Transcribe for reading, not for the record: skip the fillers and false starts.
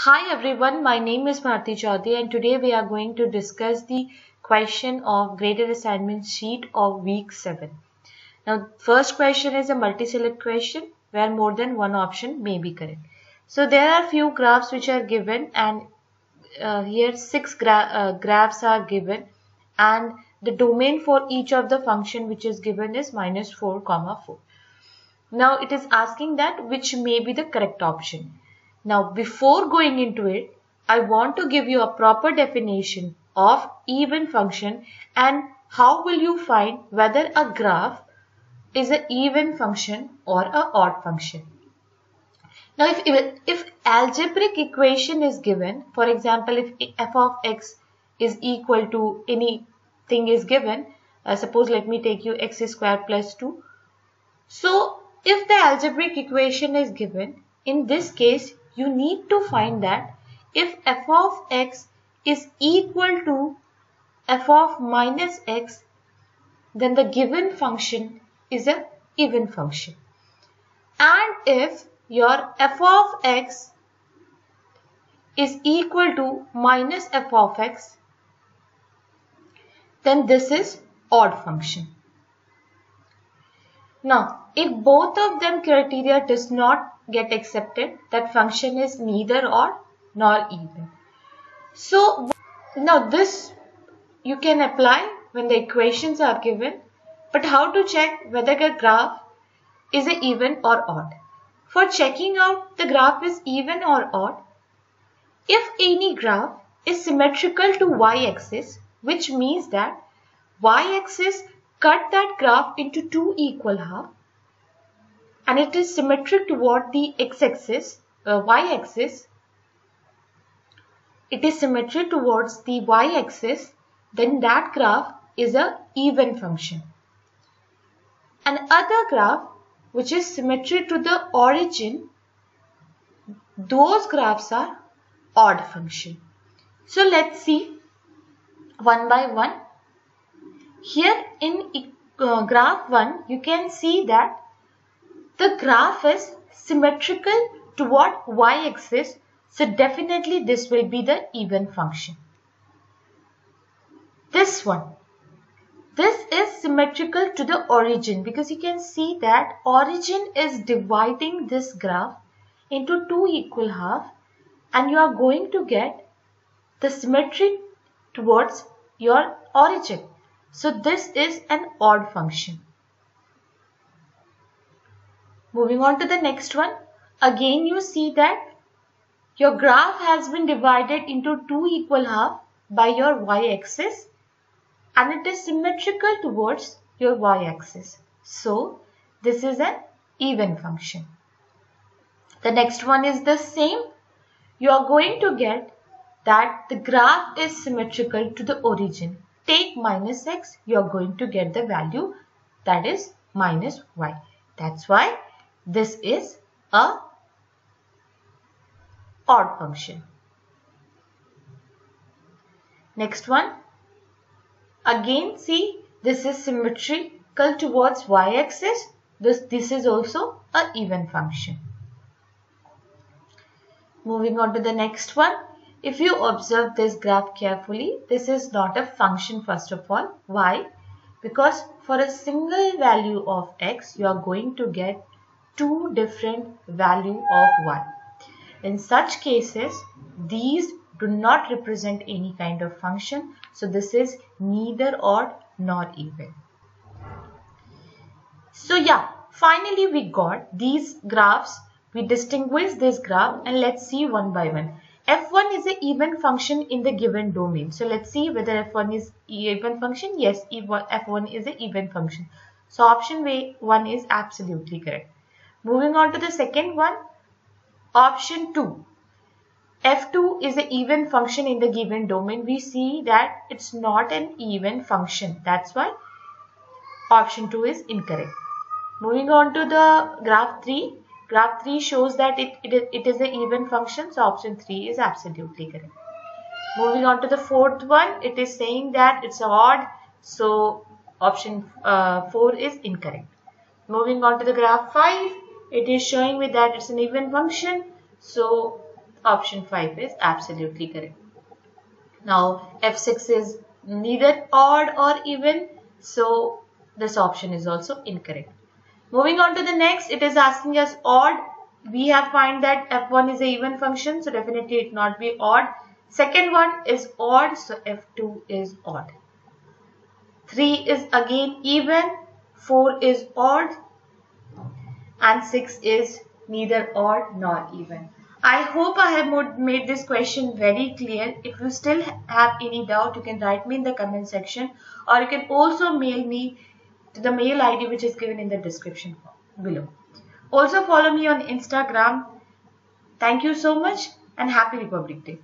Hi everyone, my name is Bharti Chaudhary and today we are going to discuss the question of graded assignment sheet of week 7. Now first question is a multi-select question where more than one option may be correct. So there are few graphs which are given and here six graphs are given and the domain for each of the function which is given is -4, 4. Now it is asking that which may be the correct option. Now before going into it, I want to give you a proper definition of even function and how will you find whether a graph is an even function or an odd function. Now if algebraic equation is given, for example if f of x is equal to anything is given, suppose let me take you x square plus 2. So if the algebraic equation is given, in this case you need to find that if f of x is equal to f of minus x, then the given function is an even function. And if your f of x is equal to minus f of x, then this is odd function. Now, if both of them criteria does not get accepted, that function is neither odd nor even. So, now this you can apply when the equations are given, but how to check whether a graph is an even or odd? For checking out the graph is even or odd, if any graph is symmetrical to y-axis, which means that y-axis cut that graph into two equal halves and it is symmetric toward the x-axis, y-axis, it is symmetric towards the y-axis, then that graph is an even function. Another graph which is symmetric to the origin, those graphs are odd function. So let's see one by one. Here in graph 1, you can see that the graph is symmetrical toward y-axis, so definitely this will be the even function. This one, this is symmetrical to the origin because you can see that origin is dividing this graph into two equal halves and you are going to get the symmetry towards your origin. So this is an odd function. Moving on to the next one. Again you see that your graph has been divided into two equal halves by your y-axis and it is symmetrical towards your y-axis. So this is an even function. The next one is the same. You are going to get that the graph is symmetrical to the origin. Take minus x, you are going to get the value that is minus y. That's why this is a odd function. Next one. Again see, this is symmetrical towards y-axis. This is also an even function. Moving on to the next one. If you observe this graph carefully, this is not a function first of all. Why? Because for a single value of x, you are going to get two different value of y. In such cases, these do not represent any kind of function. So this is neither odd nor even. So yeah, finally we got these graphs. We distinguish this graph and let's see one by one. F1 is an even function in the given domain. So let's see whether F1 is even function. Yes, F1 is an even function. So option 1 is absolutely correct. Moving on to the second one. Option 2. F2 is an even function in the given domain. We see that it's not an even function. That's why option 2 is incorrect. Moving on to the graph 3. Graph 3 shows that it is an even function, so option 3 is absolutely correct. Moving on to the fourth one, it is saying that it's odd, so option 4 is incorrect. Moving on to the graph 5, it is showing me that it's an even function, so Option 5 is absolutely correct. Now F6 is neither odd or even, so this option is also incorrect. Moving on to the next, it is asking us odd. We have found that F1 is a even function, so definitely it not be odd. Second one is odd, so F2 is odd. 3 is again even, 4 is odd, and 6 is neither odd nor even. I hope I have made this question very clear. If you still have any doubt, you can write me in the comment section, or you can also mail me to the mail ID which is given in the description below. Also follow me on Instagram. Thank you so much and happy Republic Day.